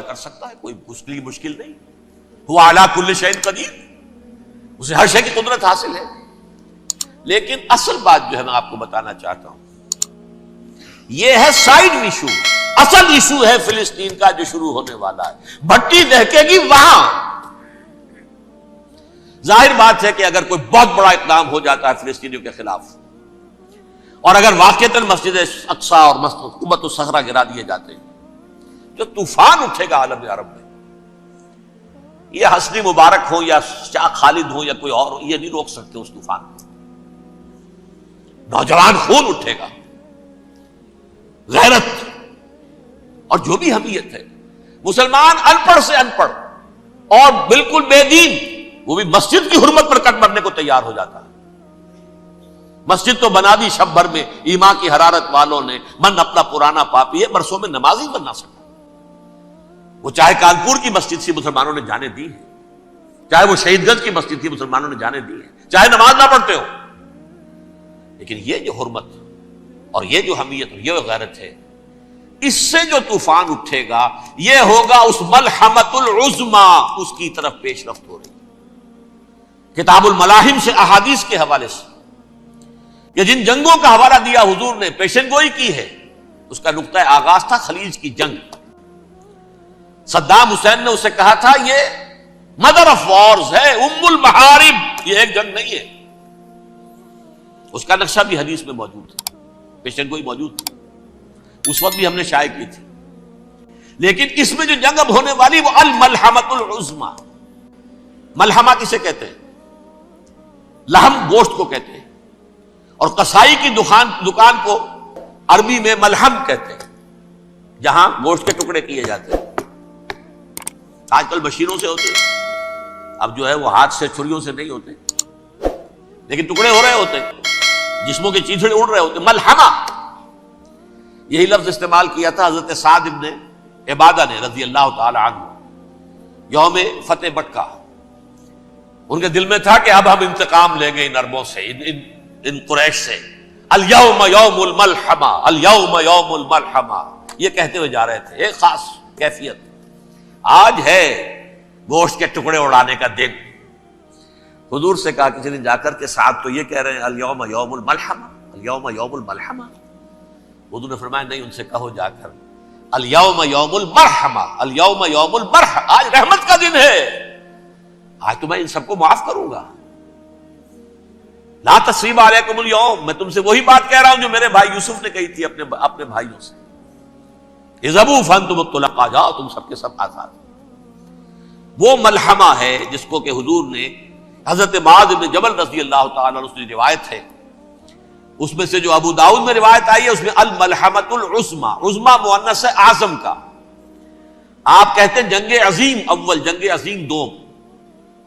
کر سکتا ہے، کوئی اس کے لیے مشکل نہیں. هو علی کل شیء قدیر، اسے ہر شے کی قدرت حاصل ہے. لیکن اصل بات جو ہے میں آپ کو بتانا چاہتا ہوں، یہ ہے سائیڈ ایشو. اصل ایشو ہے فلسطین کا جو شروع ہونے والا ہے. بھٹی دہکے گی وہاں. ظاہر بات ہے کہ اگر کوئی بہت بڑا اقدام ہو جاتا ہے فلسطینیوں کے خلاف، اور اگر واقعتاً مسجد اقصی اور قبۃ الصخرہ گرا دیے جاتے ہیں، جو طوفان اٹھے گا عالم عرب میں. یہ حسنی مبارک ہو یا شاہ خالد ہو یا کوئی اور، یہ نہیں روک سکتے اس طوفان کو. نوجوان خون اٹھے گا، غیرت اور جو بھی حمیت ہے. مسلمان ان پڑھ سے ان پڑھ اور بالکل بے دین، وہ بھی مسجد کی حرمت پر کٹ مرنے کو تیار ہو جاتا ہے. مسجد تو بنا دی شب بھر میں ایمان کی حرارت والوں نے، من اپنا پرانا پاپی ہے، برسوں میں نماز ہی بن نہ سکا. وہ چاہے کانپور کی مسجد سے مسلمانوں نے جانے دی ہے، چاہے وہ شہید گنج کی مسجد تھی مسلمانوں نے جانے دی ہے، چاہے نماز نہ پڑھتے ہو. لیکن یہ جو حرمت اور یہ جو حمیت اور یہ غیرت ہے، اس سے جو طوفان اٹھے گا یہ ہوگا اس ملحمۃ العظما، اس کی طرف پیش رفت ہو رہی. کتاب الملاحم سے احادیث کے حوالے سے یہ جن جنگوں کا حوالہ دیا حضور نے، پیشن گوئی کی ہے، اس کا نقطہ آغاز تھا خلیج کی جنگ. صدام حسین نے اسے کہا تھا یہ مدر آف وارز ہے، ام المحارب، یہ ایک جنگ نہیں ہے. اس کا نقشہ بھی حدیث میں موجود ہے، پیشن گوئی موجود تھی، اس وقت بھی ہم نے شائع کی تھی. لیکن اس میں جو جنگ اب ہونے والی وہ الملحمۃ العظما. ملحمہ کسے کہتے ہیں؟ لحم گوشت کو کہتے ہیں، اور قصائی کی دکان کو عربی میں ملحم کہتے ہیں، جہاں گوشت کے ٹکڑے کیے جاتے ہیں. آج کل مشینوں سے ہوتے ہیں، اب جو ہے وہ ہاتھ سے چھریوں سے نہیں ہوتے، لیکن ٹکڑے ہو رہے ہوتے ہیں، جسموں کے چیتھڑے اڑ رہے ہوتے ہیں. ملحمہ، یہی لفظ استعمال کیا تھا حضرت سعد ابن عبادہ نے رضی اللہ تعالی عنہ یوم فتح مکہ. ان کے دل میں تھا کہ اب ہم انتقام لیں گے ان عربوں سے، ان قریش سے. الیوم یوم الملحمہ، الیوم یوم الملحمہ، یہ کہتے ہوئے جا رہے تھے. ایک خاص کیفیت، آج ہے گوشت کے ٹکڑے اڑانے کا دن. حضور سے کہا کسی نے جا کر کے ساتھ تو یہ کہہ رہے ہیں الیوم یوم الملحمہ، الیوم یوم الملحمہ. حضور نے فرمایا نہیں، ان سے کہو جا کر الیوم یوم المرحمہ، الیوم یوم المرحمہ، آج رحمت کا دن ہے، آج تو میں ان سب کو معاف کروں گا. لا تثریب علیکم اليوم، میں تم سے وہی بات کہہ رہا ہوں جو میرے بھائی یوسف نے کہی تھی اپنے بھائیوں سے. اذهبوا فانتم الطلقاء، جاؤ تم سب کے سب آزاد. وہ ملحمہ ہے جس کو کہ حضور نے حضرت معاذ بن جبل رضی اللہ تعالیٰ عنہ سے روایت ہے، اس میں سے جو ابو داؤد میں روایت آئی ہے اس میں الملحمۃ العظما، عظما مؤنث ہے اعظم کا. آپ کہتے ہیں جنگ عظیم اول، جنگ عظیم دوم.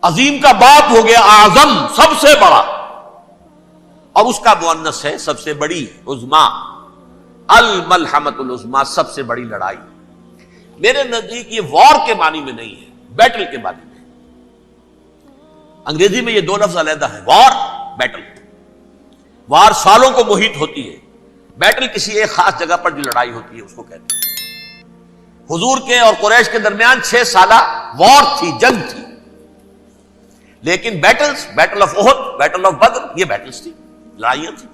عظیم کا باپ ہو گیا اعظم، سب سے بڑا، اور اس کا مؤنث ہے سب سے بڑی، عظما. الملحمۃ العظما، سب سے بڑی لڑائی. میرے نزدیک یہ وار کے معنی میں نہیں ہے، بیٹل کے معنی میں. انگریزی میں یہ دو لفظ علیحدہ ہیں، وار، بیٹل. وار سالوں کو محیط ہوتی ہے، بیٹل کسی ایک خاص جگہ پر جو لڑائی ہوتی ہے اس کو کہتے ہیں. حضور کے اور قریش کے درمیان 6 سالہ وار تھی، جنگ تھی. لیکن battles, battle of Uhud, battle of Badr, یہ بیٹلز تھی، لڑائیاں تھی.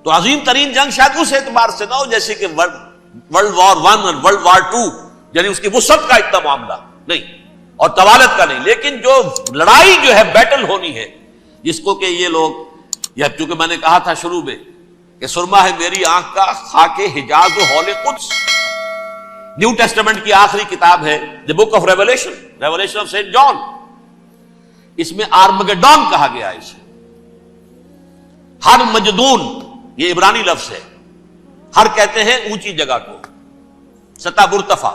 تو عظیم ترین جنگ شاید اس اعتبار سے نہ ہو جیسے کہ ورلڈ وار 1 اور ورلڈ وار 2، یعنی اس کی وسعت کا اتنا معاملہ نہیں اور طوالت کا نہیں. لیکن جو لڑائی جو ہے بیٹل ہونی ہے، جس کو کہ یہ لوگ، یا چونکہ میں نے کہا تھا شروع میں کہ سرما ہے میری آنکھ کا خاک حجاز و ہول قدس، نیو ٹیسٹمنٹ کی آخری کتاب ہے the book of Revelation, Revelation of saint John. اس میں آرمگڈون کہا گیا ہے اسے. ہر مجدون، یہ عبرانی لفظ ہے. ہر کہتے ہیں اونچی جگہ کو، سطح مرتفع.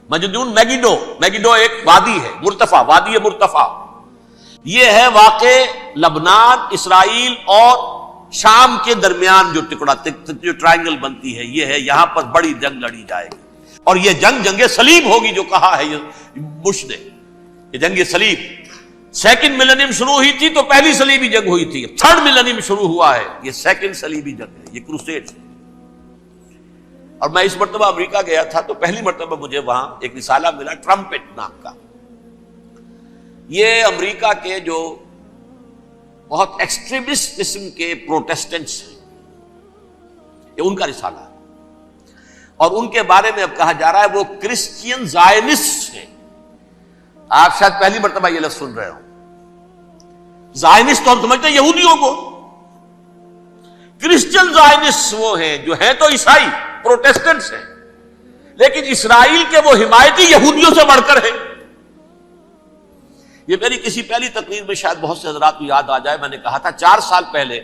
مجدون میگیڈو، میگیڈو ایک وادی ہے، مرتفع، وادی مرتفع. یہ ہے واقع لبنان، اسرائیل اور شام کے درمیان جو ٹکڑا، جو ٹرائنگل بنتی ہے، یہ ہے. یہاں پر بڑی جنگ لڑی جائے گی، اور یہ جنگ صلیب ہوگی جو کہا ہے بش نے. یہ جنگ صلیب 2nd ملینیم شروع ہوئی تھی تو پہلی صلیبی جنگ ہوئی تھی. 3rd ملینیم شروع ہوا ہے، یہ 2nd صلیبی جنگ ہے، یہ کروسیڈ ہے. اور میں اس مرتبہ امریکہ گیا تھا تو پہلی مرتبہ مجھے وہاں ایک رسالہ ملا ٹرمپٹ نام کا. یہ امریکہ کے جو بہت ایکسٹریمسٹ قسم کے پروٹیسٹنٹس ہیں، یہ ان کا رسالہ ہے، اور ان کے بارے میں اب کہا جا رہا ہے وہ کرسچین زائنسٹ ہیں. آپ شاید پہلی مرتبہ یہ لفظ سن رہے ہو. زائنسٹ تو ہم سمجھتے ہیں یہودیوں کو، کرسچین زائنسٹ وہ ہیں جو ہیں تو عیسائی پروٹیسٹنٹس ہیں، لیکن اسرائیل کے وہ حمایتی یہودیوں سے بڑھ کر ہیں. یہ میری کسی پہلی تقریر میں شاید بہت سے حضرات کو یاد آ جائے، میں نے کہا تھا 4 سال پہلے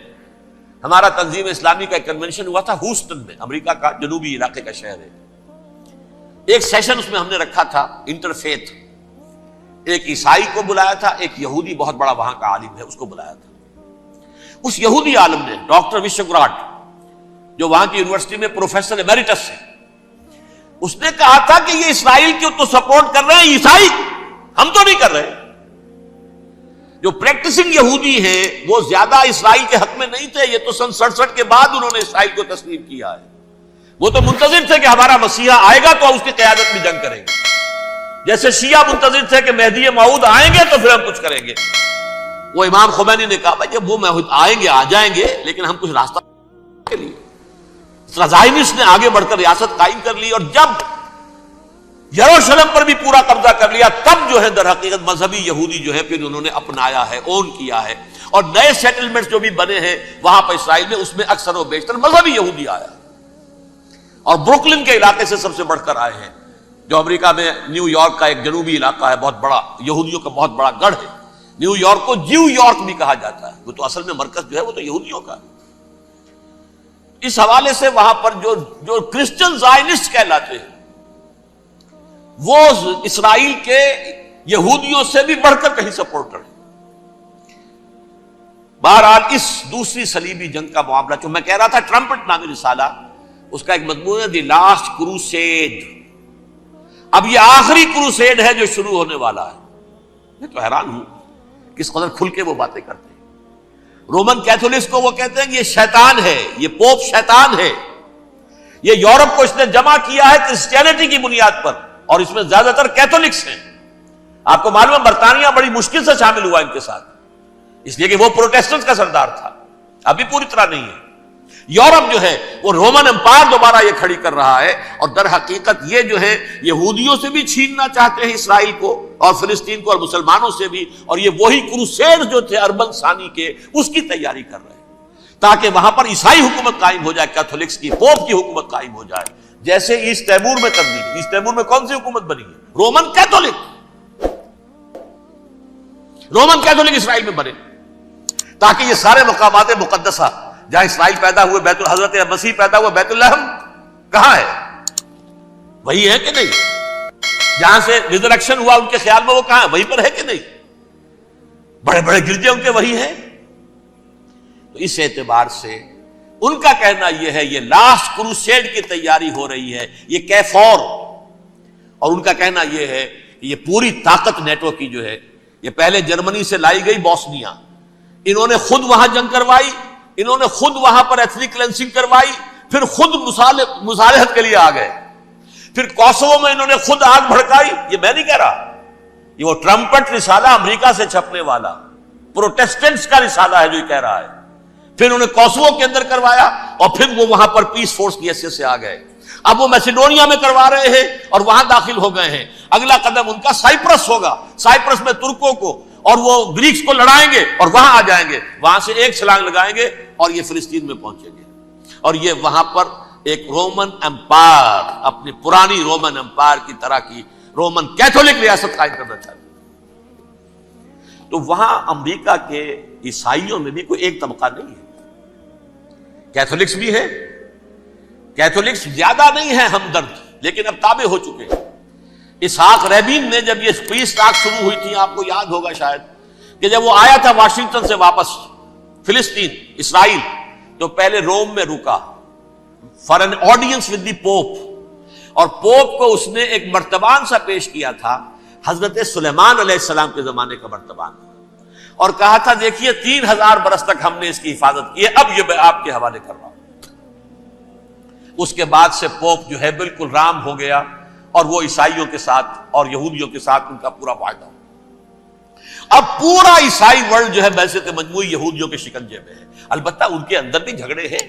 ہمارا تنظیم اسلامی کا ایک کنونشن ہوا تھا ہیوسٹن میں، امریکہ کا جنوبی علاقے کا شہر ہے. ایک سیشن اس میں ہم نے رکھا تھا انٹرفیتھ، ایک عیسائی کو بلایا تھا، ایک یہودی بہت بڑا وہاں کا عالم ہے اس کو بلایا تھا. اس یہودی عالم نے ڈاکٹر وشوگراٹ، جو وہاں کی یونیورسٹی میں پروفیسر ایمیریٹس ہے، اس نے کہا تھا کہ یہ اسرائیل کو تو سپورٹ کر رہے ہیں عیسائی، ہم تو نہیں کر رہے. جو پریکٹسنگ یہودی ہیں وہ زیادہ اسرائیل کے حق میں نہیں تھے، یہ تو سن 67 کے بعد انہوں نے اسرائیل کو تسلیم کیا ہے. وہ تو منتظر تھے کہ ہمارا مسیحا آئے گا تو اس کی قیادت میں جنگ کریں گے، جیسے شیعہ منتظر تھے کہ مہدی موعود آئیں گے تو پھر ہم کچھ کریں گے. وہ امام خمینی نے کہا بھائی جب وہ آئیں گے آ جائیں گے، لیکن ہم کچھ راستہ کے لیے. زائنسٹ نے آگے بڑھ کر ریاست قائم کر لی، اور جب یروشلم پر بھی پورا قبضہ کر لیا تب جو ہے در حقیقت مذہبی یہودی جو ہے پھر انہوں نے اپنایا ہے، اون کیا ہے، اور نئے سیٹلمنٹس جو بھی بنے ہیں وہاں پر اسرائیل میں، اس میں اکثر و بیشتر مذہبی یہودی آیا، اور بروکلن کے علاقے سے سب سے بڑھ کر آئے ہیں، جو امریکہ میں نیو یارک کا ایک جنوبی علاقہ ہے، بہت بڑا یہودیوں کا بہت بڑا گڑھ ہے. نیو یارک کو جیو یارک بھی کہا جاتا ہے، وہ تو اصل میں مرکز جو ہے وہ تو یہودیوں کا ہے. اس حوالے سے وہاں پر جو کرسچن زائنسٹ کہلاتے ہیں وہ اسرائیل کے یہودیوں سے بھی بڑھ کر کہیں سپورٹر ہیں. بہرحال اس دوسری صلیبی جنگ کا معاملہ جو میں کہہ رہا تھا، ٹرمپٹ نامی رسالہ، اس کا ایک مضمون ہے دی لاسٹ کروسیڈ. اب یہ آخری کروسیڈ ہے جو شروع ہونے والا ہے. میں تو حیران ہوں کس قدر کھل کے وہ باتیں کرتے ہیں. رومن کیتھولکس کو وہ کہتے ہیں کہ یہ شیطان ہے، یہ پوپ شیطان ہے، یہ یورپ کو اس نے جمع کیا ہے کرسچینٹی کی بنیاد پر، اور اس میں زیادہ تر کیتھولکس ہیں. آپ کو معلوم ہے برطانیہ بڑی مشکل سے شامل ہوا ان کے ساتھ، اس لیے کہ وہ پروٹیسٹنٹ کا سردار تھا، ابھی پوری طرح نہیں ہے. یورپ جو ہے وہ رومن امپائر دوبارہ یہ کھڑی کر رہا ہے، اور در حقیقت یہ جو ہے یہودیوں سے بھی چھیننا چاہتے ہیں اسرائیل کو اور فلسطین کو اور مسلمانوں سے بھی، اور یہ وہی کروسیڈ جو تھے اربن ثانی کے اس کی تیاری کر رہے ہیں تاکہ وہاں پر عیسائی حکومت قائم ہو جائے، کیتھولکس کی پوپ کی حکومت قائم ہو جائے، جیسے ایسٹ تیمور میں تبدیلی. ایسٹ تیمور میں کون سی حکومت بنی ہے؟ Roman Catholic. رومن کیتھولک اسرائیل میں بنے تاکہ یہ سارے مقامات مقدسہ جہاں اسرائیل پیدا ہوئے، بیت حضرت مسیح پیدا ہوئے، بیت الحم کہاں ہے؟ وہی ہے کہ نہیں؟ جہاں سے ریزریکشن ہوا ان کے خیال میں وہ کہاں ہے؟ وہیں پر ہے کہ نہیں؟ بڑے بڑے گرجے ان کے وہی ہیں. تو اس اعتبار سے ان کا کہنا یہ ہے یہ لاسٹ کروسیڈ کی تیاری ہو رہی ہے، یہ کیفور. اور ان کا کہنا یہ ہے کہ یہ پوری طاقت نیٹو کی جو ہے، یہ پہلے جرمنی سے لائی گئی بوسنیا، انہوں نے خود وہاں جنگ کروائی، انہوں نے خود وہاں پر ایتھنک کلینسنگ کروائی، پھر خود مصالحت کے لیے آ گئے، پھر کوسوو میں انہوں نے خود آگ بھڑکائی. یہ میں نہیں کہہ رہا، یہ وہ ٹرمپٹ رسالہ امریکہ سے چھپنے والا پروٹیسٹنٹس کا رسالہ ہے جو یہ کہہ رہا ہے. پھر انہوں نے کوسوو کے اندر کروایا، اور پھر وہ وہاں پر پیس فورس کی حیثیت سے آ گئے. اب وہ میسیڈونیا میں کروا رہے ہیں اور وہاں داخل ہو گئے ہیں. اگلا قدم ان کا سائپرس ہوگا، سائپرس میں ترکوں کو اور وہ گریکس کو لڑائیں گے اور وہاں آ جائیں گے، وہاں سے ایک چھلانگ لگائیں گے اور یہ فلسطین میں پہنچیں گے، اور یہ وہاں پر ایک رومن امپائر، اپنی پرانی رومن امپائر کی طرح کی رومن کیتھولک ریاست قائم کرنا چاہتے ہیں. تو وہاں امریکہ کے عیسائیوں میں بھی کوئی ایک طبقہ نہیں ہے، کیتھولکس بھی ہے، کیتھولکس زیادہ نہیں ہے ہمدرد، لیکن اب تابع ہو چکے ہیں. اسحاق ریبین نے جب یہ پیس ٹاک شروع ہوئی تھی، آپ کو یاد ہوگا شاید کہ جب وہ آیا تھا واشنگٹن سے واپس فلسطین اسرائیل، تو پہلے روم میں رکا for an audience with the pope, اور پوپ کو اس نے ایک مرتبان سا پیش کیا تھا، حضرت سلیمان علیہ السلام کے زمانے کا مرتبان، اور کہا تھا دیکھیے 3000 برس تک ہم نے اس کی حفاظت کی ہے، اب یہ میں آپ کے حوالے کر رہا ہوں. اس کے بعد سے پوپ جو ہے بالکل رام ہو گیا اور وہ عیسائیوں کے ساتھ اور یہودیوں کے ساتھ ان کا پورا معاہدہ ہو. اب پورا عیسائی ورلڈ جو ہے بعثت مجموعی یہودیوں کے شکنجے میں ہے. البتہ ان کے اندر بھی جھگڑے ہیں.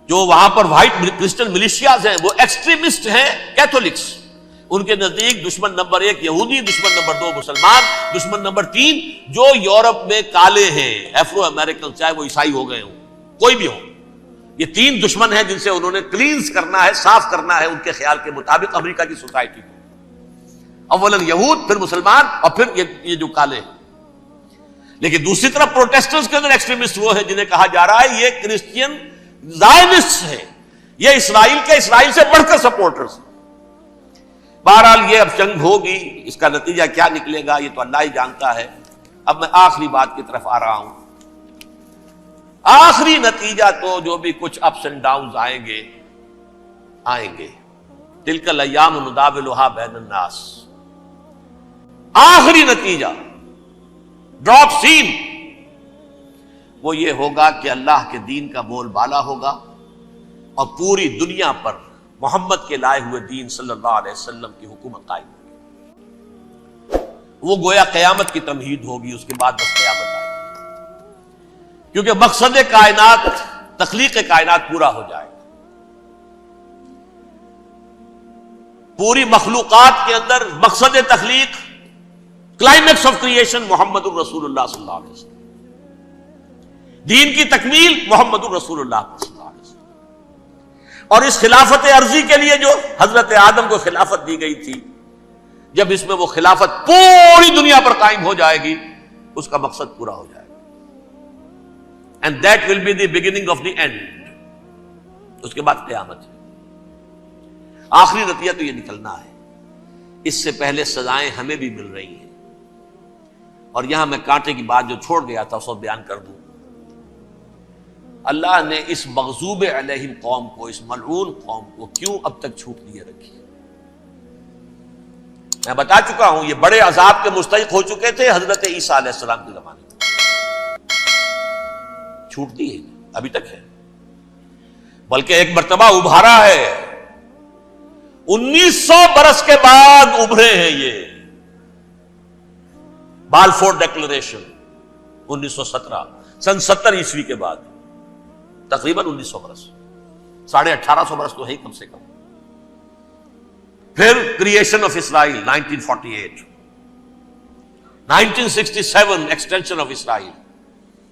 جو وہاں پر وائٹ کرسچن ملیشیاز ہیں وہ ایکسٹریمسٹ ہیں کیتھولکس. ان کے نزدیک دشمن نمبر 1 یہودی، دشمن نمبر 2 مسلمان، دشمن نمبر 3 جو یورپ میں کالے ہیں، ایفرو امریکن، چاہے وہ عیسائی ہو گئے ہوں، کوئی بھی ہو. یہ 3 دشمن ہیں جن سے انہوں نے کلینز کرنا ہے، صاف کرنا ہے ان کے خیال کے مطابق امریکہ کی سوسائٹی کو. اولاً یہود، پھر مسلمان، اور پھر یہ جو کالے ہیں. لیکن دوسری طرف پروٹیسٹنٹس کے اندر ایکسٹریمسٹ وہ ہیں جنہیں کہا جا رہا ہے یہ کرسچین زائنسٹ ہیں، یہ اسرائیل سے بڑھ کر سپورٹرز. بہرحال یہ اب جنگ ہوگی، اس کا نتیجہ کیا نکلے گا یہ تو اللہ ہی جانتا ہے. اب میں آخری بات کی طرف آ رہا ہوں. آخری نتیجہ تو جو بھی کچھ اپس اینڈ ڈاؤنز آئیں گے. تلک الایام نداولھا بین الناس. آخری نتیجہ ڈراپ سین وہ یہ ہوگا کہ اللہ کے دین کا بول بالا ہوگا اور پوری دنیا پر محمد کے لائے ہوئے دین صلی اللہ علیہ وسلم کی حکومت قائم ہوگی. وہ گویا قیامت کی تمہید ہوگی، اس کے بعد بس قیامت آئے گی. کیونکہ مقصد کائنات، تخلیق کائنات پورا ہو جائے گا. پوری مخلوقات کے اندر مقصد تخلیق، کلائمیکس آف کریشن محمد الرسول اللہ صلی اللہ علیہ وسلم. دین کی تکمیل محمد الرسول اللہ صلی اللہ علیہ وسلم. اور اس خلافت عرضی کے لیے جو حضرت آدم کو خلافت دی گئی تھی، جب اس میں وہ خلافت پوری دنیا پر قائم ہو جائے گی اس کا مقصد پورا ہو جائے گا. And that will be the beginning of the end. اس کے بعد قیامت ہے. آخری نتیجہ تو یہ نکلنا ہے. اس سے پہلے سزائیں ہمیں بھی مل رہی ہیں. اور یہاں میں کانٹے کی بات جو چھوڑ گیا تھا اس کو بیان کر دوں. اللہ نے اس مغضوب علیہم قوم کو، اس ملعون قوم کو کیوں اب تک چھوٹ دیے رکھی؟ میں بتا چکا ہوں یہ بڑے عذاب کے مستحق ہو چکے تھے حضرت عیسیٰ علیہ السلام کے زمانے میں. چھوٹ دی ہے، ابھی تک ہے، بلکہ ایک مرتبہ ابھارا ہے. 1900 برس کے بعد ابھرے ہیں یہ. بالفور ڈیکلریشن 1917، سن 70 عیسوی کے بعد، تقریباً 1900 برس، 1850 برس تو ہے کم سے کم. پھر creation of Israel 1948، 1967 extension of Israel,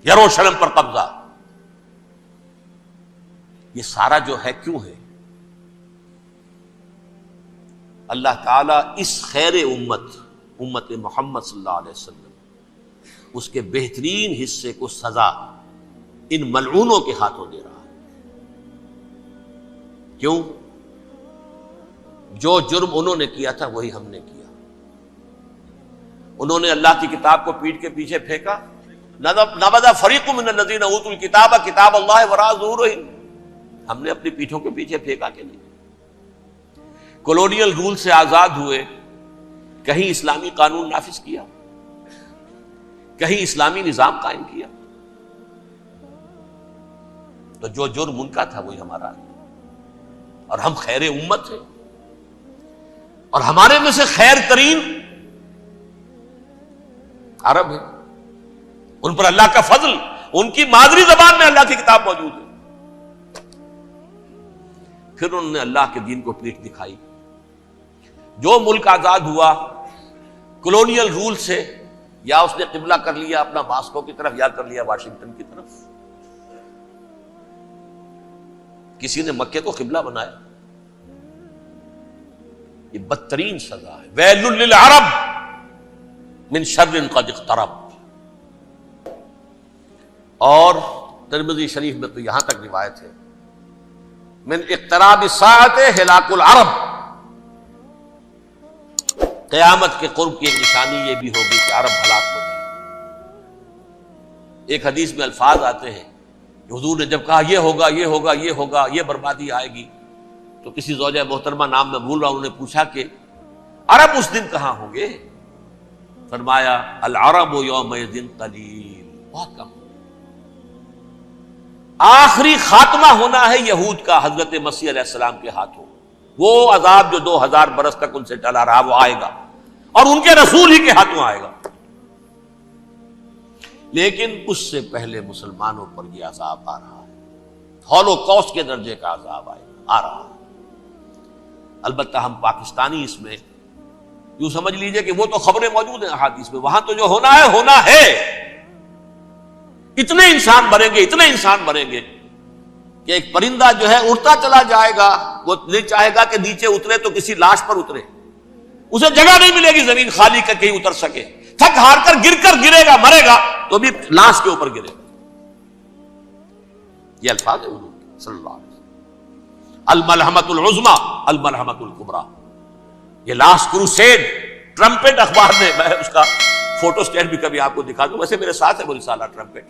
یروشلم پر قبضہ. یہ سارا جو ہے کیوں ہے؟ اللہ تعالیٰ اس خیر امت محمد صلی اللہ علیہ وسلم، اس کے بہترین حصے کو سزا ان ملعونوں کے ہاتھوں دے رہا ہے. کیوں؟ جو جرم انہوں نے کیا تھا وہی ہم نے کیا. انہوں نے اللہ کی کتاب کو پیٹھ کے پیچھے پھینکا. نبذ فریق من الذین اوتوا الکتاب کتاب اللہ وراء ظہورہم. ہم نے اپنی پیٹھوں کے پیچھے پھینکا کہ نہیں؟ کولونیل رول سے آزاد ہوئے، کہیں اسلامی قانون نافذ کیا، کہیں اسلامی نظام قائم کیا. تو جو جرم ان کا تھا وہی ہمارا ہے. اور ہم خیر امت ہیں، اور ہمارے میں سے خیر ترین عرب ہیں. ان پر اللہ کا فضل، ان کی مادری زبان میں اللہ کی کتاب موجود ہے. پھر انہوں نے اللہ کے دین کو پیٹھ دکھائی. جو ملک آزاد ہوا کولونیل رول سے، یا اس نے قبلہ کر لیا اپنا ماسکو کی طرف، یا کر لیا واشنگٹن کی طرف. کسی نے مکے کو قبلہ بنایا. یہ بدترین سزا ہے. ویل للعرب من شر قد اقترب. اور ترمذی شریف میں تو یہاں تک روایت ہے، من اقتراب الساعۃ ہلاک العرب. قیامت کے قرب کی ایک نشانی یہ بھی ہوگی کہ عرب ہلاک ہو جائے. ایک حدیث میں الفاظ آتے ہیں کہ حضور نے جب کہا یہ ہوگا یہ ہوگا یہ ہوگا، یہ بربادی آئے گی، تو کسی زوجہ محترمہ نام میں بھول رہا ہوں، انہوں نے پوچھا کہ عرب اس دن کہاں ہوں گے؟ فرمایا العرب یومئذ قلیل، بہت کم. آخری خاتمہ ہونا ہے یہود کا حضرت مسیح علیہ السلام کے ہاتھوں. وہ عذاب جو 2000 برس تک ان سے ٹلا رہا وہ آئے گا اور ان کے رسول ہی کے ہاتھوں آئے گا. لیکن اس سے پہلے مسلمانوں پر یہ عذاب آ رہا ہے، ہولوکاسٹ کے درجے کا عذاب آ رہا ہے. البتہ ہم پاکستانی اس میں یوں سمجھ لیجئے کہ وہ تو خبریں موجود ہیں احادیث میں، وہاں تو جو ہونا ہے. اتنے انسان مریں گے کہ ایک پرندہ جو ہے اڑتا چلا جائے گا، وہ نہیں چاہے گا کہ نیچے اترے تو کسی لاش پر اترے، اسے جگہ نہیں ملے گی زمین خالی کر کہیں اتر سکے، تھک ہار کر گرے گا، مرے گا تو بھی لاش کے اوپر گرے گا. یہ الفاظ ہیں حضور صلی اللہ علیہ وسلم. الملحمۃ العظمی الملحمۃ الکبریٰ. یہ لاسٹ کروسیڈ ٹرمپٹ اخبار میں، میں اس کا فوٹو اسٹیٹ بھی کبھی آپ کو دکھا دوں، ویسے میرے ساتھ ہے وہ رسالہ ٹرمپٹ.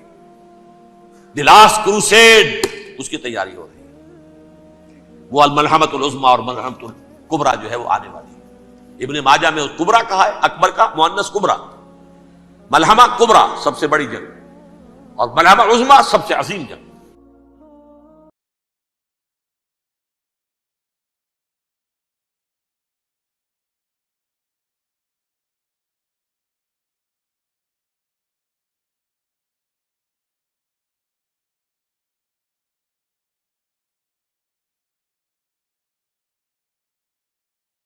دی لاسٹ کروسیڈ اس کی تیاری ہو رہی ہے. وہ الملحمۃ العظمی اور ملحمۃ الکبریٰ جو ہے وہ آنے والی ہے. ابن ماجہ میں کبریٰ کہا ہے، اکبر کا مؤنث کبریٰ. ملحمہ کبریٰ سب سے بڑی جنگ اور ملحمہ عظمی سب سے عظیم جنگ.